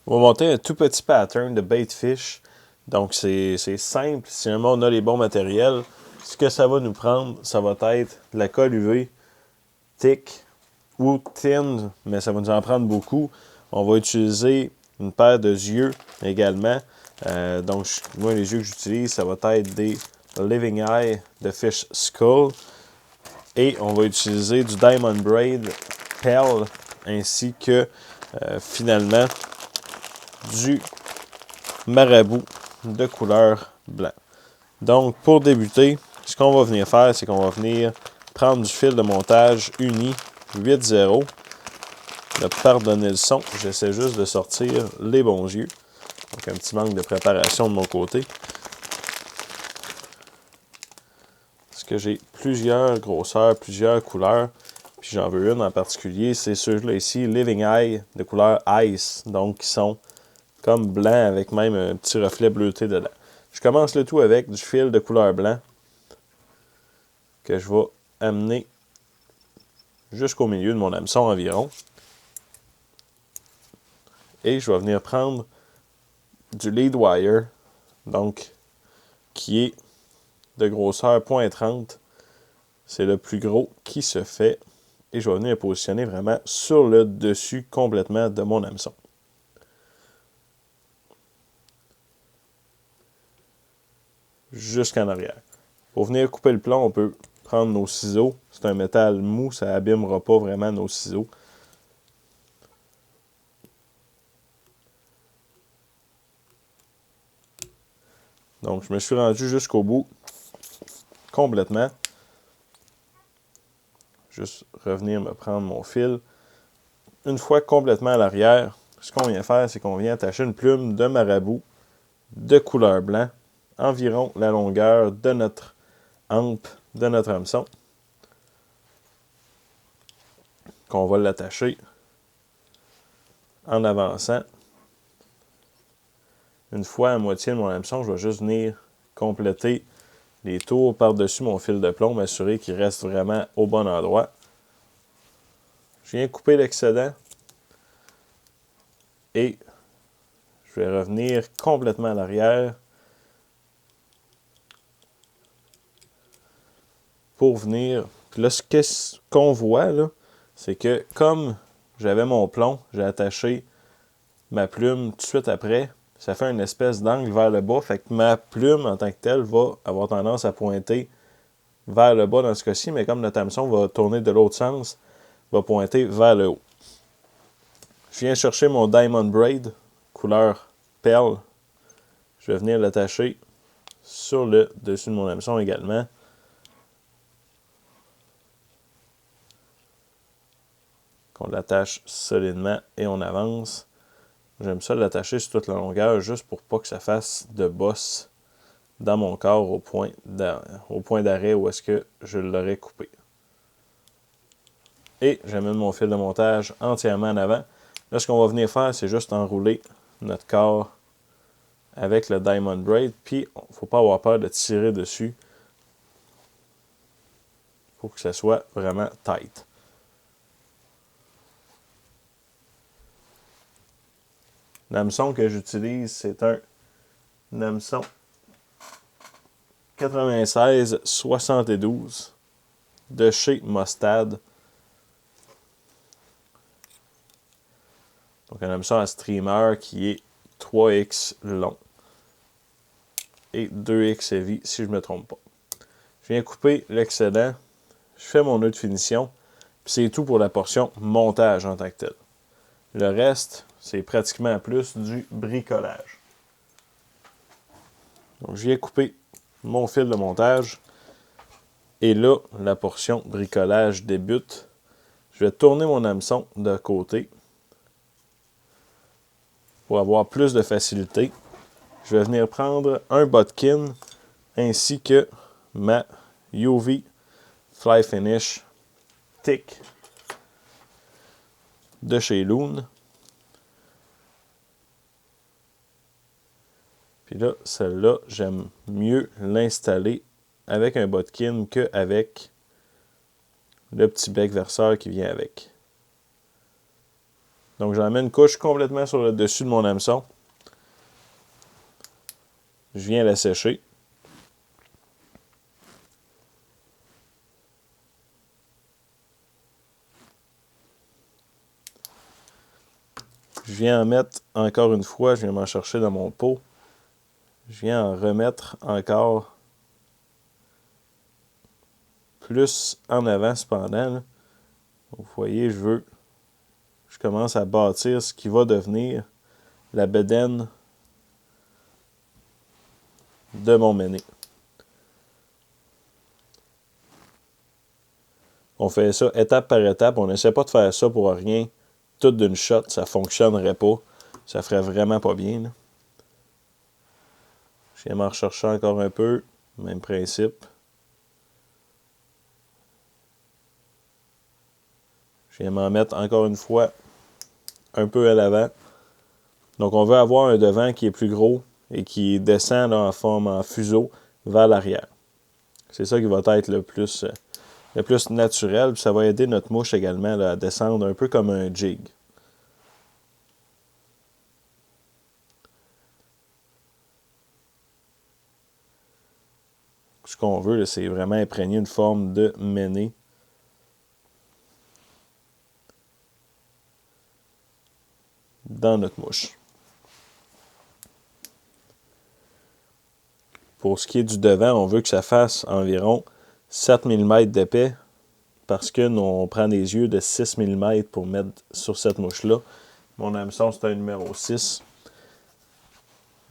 On va monter un tout petit pattern de bait fish. Donc, c'est simple. Si jamais on a les bons matériels, ce que ça va nous prendre, ça va être de la colle UV, thick ou thin, mais ça va nous en prendre beaucoup. On va utiliser une paire de yeux également. Donc, moi, les yeux que j'utilise, ça va être des Living Eye de Fish Skull. Et on va utiliser du Diamond Braid Pearl ainsi que finalement du marabout de couleur blanc. Donc, pour débuter, ce qu'on va venir faire, c'est qu'on va venir prendre du fil de montage uni 8-0. Pardonnez le son, j'essaie juste de sortir les bons yeux. Donc, un petit manque de préparation de mon côté. Parce que j'ai plusieurs grosseurs, plusieurs couleurs. Puis j'en veux une en particulier, c'est ceux-là ici, Living Eye, de couleur Ice. Donc, qui sont comme blanc avec même un petit reflet bleuté dedans. Je commence le tout avec du fil de couleur blanc que je vais amener jusqu'au milieu de mon hameçon environ. Et je vais venir prendre du lead wire, donc qui est de grosseur 0.30. C'est le plus gros qui se fait. Et je vais venir positionner vraiment sur le dessus complètement de mon hameçon. Jusqu'en arrière. Pour venir couper le plomb, on peut prendre nos ciseaux. C'est un métal mou, ça n'abîmera pas vraiment nos ciseaux. Donc, je me suis rendu jusqu'au bout, complètement. Juste revenir me prendre mon fil. Une fois complètement à l'arrière, ce qu'on vient faire, c'est qu'on vient attacher une plume de marabout de couleur blanc, environ la longueur de notre hampe, de notre hameçon. Qu'on va l'attacher en avançant. Une fois à moitié de mon hameçon, je vais juste venir compléter les tours par-dessus mon fil de plomb, m'assurer qu'il reste vraiment au bon endroit. Je viens couper l'excédent et je vais revenir complètement à l'arrière pour venir. Puis là, ce qu'on voit, là, c'est que comme j'avais mon plomb, j'ai attaché ma plume tout de suite après. Ça fait une espèce d'angle vers le bas. Fait que ma plume, en tant que telle, va avoir tendance à pointer vers le bas dans ce cas-ci. Mais comme notre hameçon va tourner de l'autre sens, va pointer vers le haut. Je viens chercher mon Diamond Braid, couleur perle. Je vais venir l'attacher sur le dessus de mon hameçon également. Qu'on l'attache solidement et on avance. J'aime ça l'attacher sur toute la longueur juste pour pas que ça fasse de bosse dans mon corps au point d'arrêt où est-ce que je l'aurais coupé. Et j'amène mon fil de montage entièrement en avant. Là, ce qu'on va venir faire, c'est juste enrouler notre corps avec le Diamond Braid. Puis, il ne faut pas avoir peur de tirer dessus. Il faut que ça soit vraiment tight. L'hameçon que j'utilise, c'est un hameçon 96-72 de chez Mustad. Donc un hameçon à streamer qui est 3X long et 2X heavy si je ne me trompe pas. Je viens couper l'excédent, je fais mon nœud de finition, puis c'est tout pour la portion montage en tant que tel. Le reste, c'est pratiquement plus du bricolage. Donc je viens couper mon fil de montage et là, la portion bricolage débute. Je vais tourner mon hameçon de côté pour avoir plus de facilité. Je vais venir prendre un bodkin ainsi que ma UV Fly Finish Thick de chez Loon. Puis là, celle-là, j'aime mieux l'installer avec un bodkin qu'avec le petit bec verseur qui vient avec. Donc, j'en mets une couche complètement sur le dessus de mon hameçon. Je viens la sécher. Je viens en mettre encore une fois, je viens m'en chercher dans mon pot. Je viens en remettre encore plus en avant cependant. Là. Vous voyez, je commence à bâtir ce qui va devenir la bedaine de mon méné. On fait ça étape par étape. On n'essaie pas de faire ça pour rien. Tout d'une shot, ça ne fonctionnerait pas. Ça ferait vraiment pas bien. Là. Je viens m'en rechercher encore un peu. Même principe. Je viens m'en mettre encore une fois un peu à l'avant. Donc on veut avoir un devant qui est plus gros et qui descend là, en forme en fuseau vers l'arrière. C'est ça qui va être le plus naturel. Puis ça va aider notre mouche également là, à descendre un peu comme un jig. Ce qu'on veut, c'est vraiment imprégner une forme de méné. Dans notre mouche. Pour ce qui est du devant, on veut que ça fasse environ 7 mm d'épais parce que nous, on prend des yeux de 6 mm pour mettre sur cette mouche-là. Mon hameçon, c'est un numéro 6.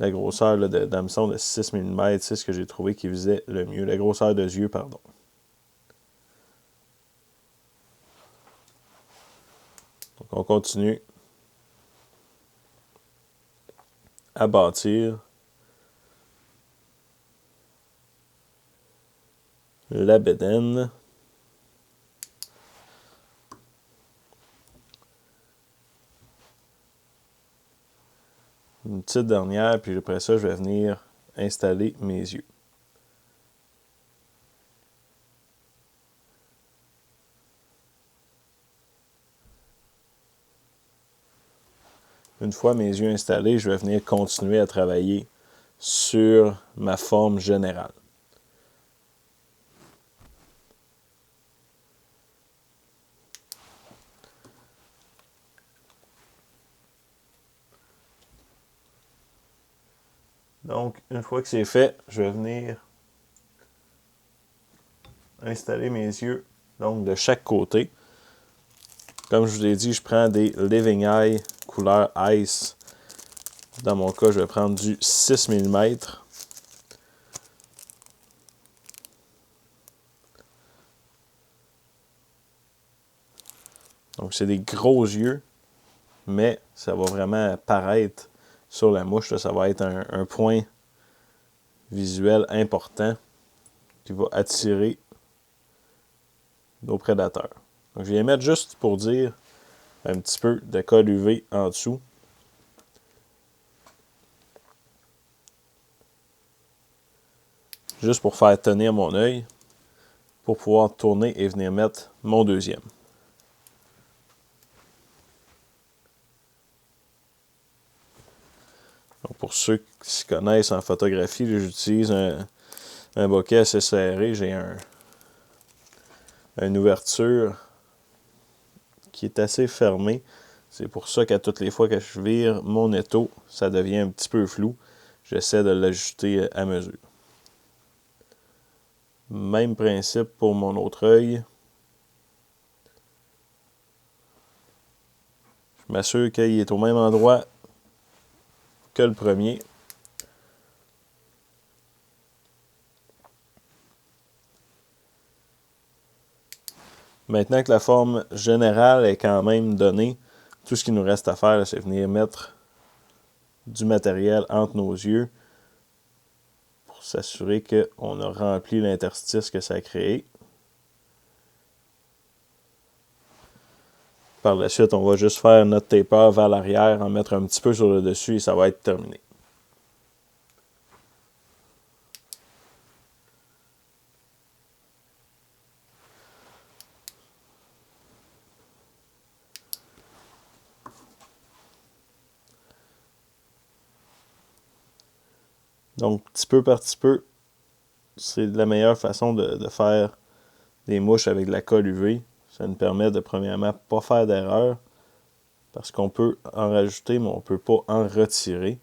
La grosseur d'hameçon de 6 mm, c'est ce que j'ai trouvé qui visait le mieux. La grosseur de yeux, pardon. Donc, on continue à bâtir la bédaine. Une petite dernière, puis après ça, je vais venir installer mes yeux. Une fois mes yeux installés, je vais venir continuer à travailler sur ma forme générale. Donc, une fois que c'est fait, je vais venir installer mes yeux donc de chaque côté. Comme je vous l'ai dit, je prends des Living Eye couleur Ice. Dans mon cas, je vais prendre du 6 mm. Donc, c'est des gros yeux, mais ça va vraiment apparaître sur la mouche. Là. Ça va être un point visuel important qui va attirer nos prédateurs. Donc, je vais les mettre juste pour dire un petit peu de colle UV en dessous. Juste pour faire tenir mon œil, pour pouvoir tourner et venir mettre mon deuxième. Donc pour ceux qui se connaissent en photographie, j'utilise un bokeh assez serré. J'ai une ouverture qui est assez fermée. C'est pour ça qu'à toutes les fois que je vire mon étau, ça devient un petit peu flou. J'essaie de l'ajuster à mesure. Même principe pour mon autre œil. Je m'assure qu'il est au même endroit que le premier. Maintenant que la forme générale est quand même donnée, tout ce qu'il nous reste à faire, c'est venir mettre du matériel entre nos yeux pour s'assurer qu'on a rempli l'interstice que ça a créé. Par la suite, on va juste faire notre taper vers l'arrière, en mettre un petit peu sur le dessus et ça va être terminé. Donc, petit peu par petit peu, c'est la meilleure façon de faire des mouches avec de la colle UV. Ça nous permet de, premièrement, pas faire d'erreur, parce qu'on peut en rajouter, mais on ne peut pas en retirer.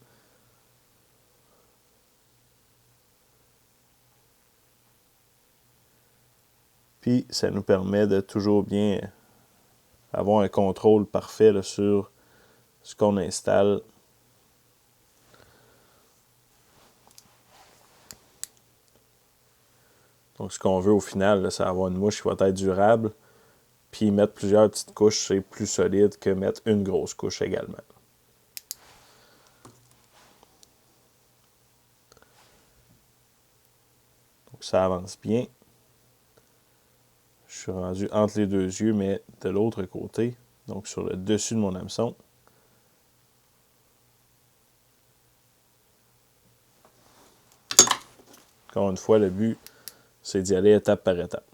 Puis, ça nous permet de toujours bien avoir un contrôle parfait là, sur ce qu'on installe. Donc, ce qu'on veut au final, là, c'est avoir une mouche qui va être durable. Puis, mettre plusieurs petites couches, c'est plus solide que mettre une grosse couche également. Donc, ça avance bien. Je suis rendu entre les deux yeux, mais de l'autre côté, donc sur le dessus de mon hameçon. Encore une fois, le but, c'est d'y aller étape par étape.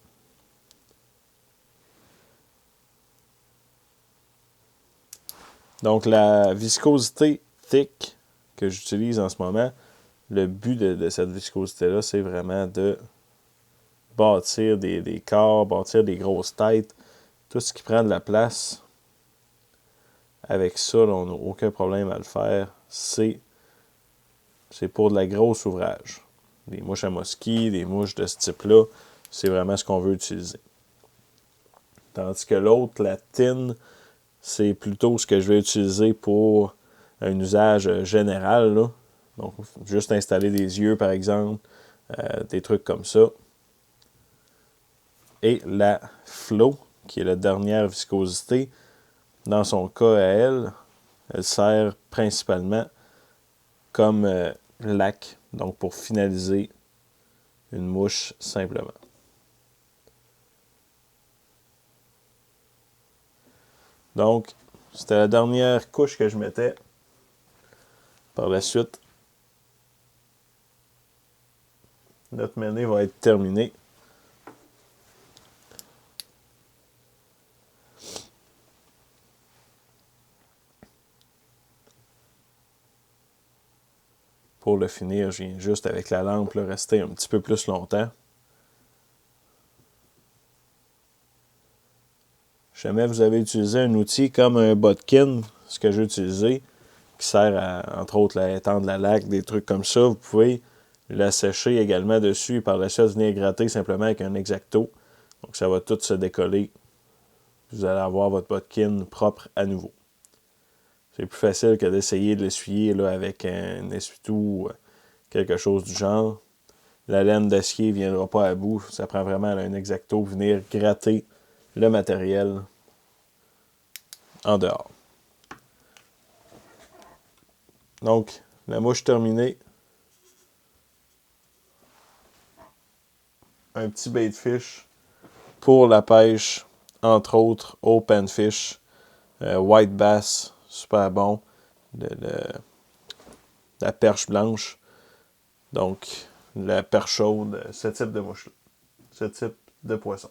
Donc, la viscosité thick que j'utilise en ce moment, le but de cette viscosité-là, c'est vraiment de bâtir des corps, bâtir des grosses têtes, tout ce qui prend de la place. Avec ça, là, on n'a aucun problème à le faire. C'est pour de la grosse ouvrage. Des mouches à mosquée, des mouches de ce type-là, c'est vraiment ce qu'on veut utiliser. Tandis que l'autre, la tine, c'est plutôt ce que je vais utiliser pour un usage général, là. Donc, juste installer des yeux, par exemple, des trucs comme ça. Et la flow, qui est la dernière viscosité, dans son cas à elle, elle sert principalement comme lac, donc pour finaliser une mouche simplement. Donc, c'était la dernière couche que je mettais. Par la suite, notre menée va être terminée. Pour le finir, je viens juste avec la lampe là, rester un petit peu plus longtemps. Si jamais vous avez utilisé un outil comme un Botkin, ce que j'ai utilisé, qui sert à, entre autres, à étendre la laque, des trucs comme ça, vous pouvez la sécher également dessus et par la suite venir gratter simplement avec un X-Acto. Donc ça va tout se décoller. Vous allez avoir votre Botkin propre à nouveau. C'est plus facile que d'essayer de l'essuyer là, avec un essuie-tout ou quelque chose du genre. La laine d'acier ne viendra pas à bout. Ça prend vraiment un X-Acto pour venir gratter le matériel en dehors. Donc, la mouche terminée. Un petit bait de fish pour la pêche, entre autres au panfish, white bass, super bon, la perche blanche, donc la perche chaude, ce type de mouche-là, ce type de poisson.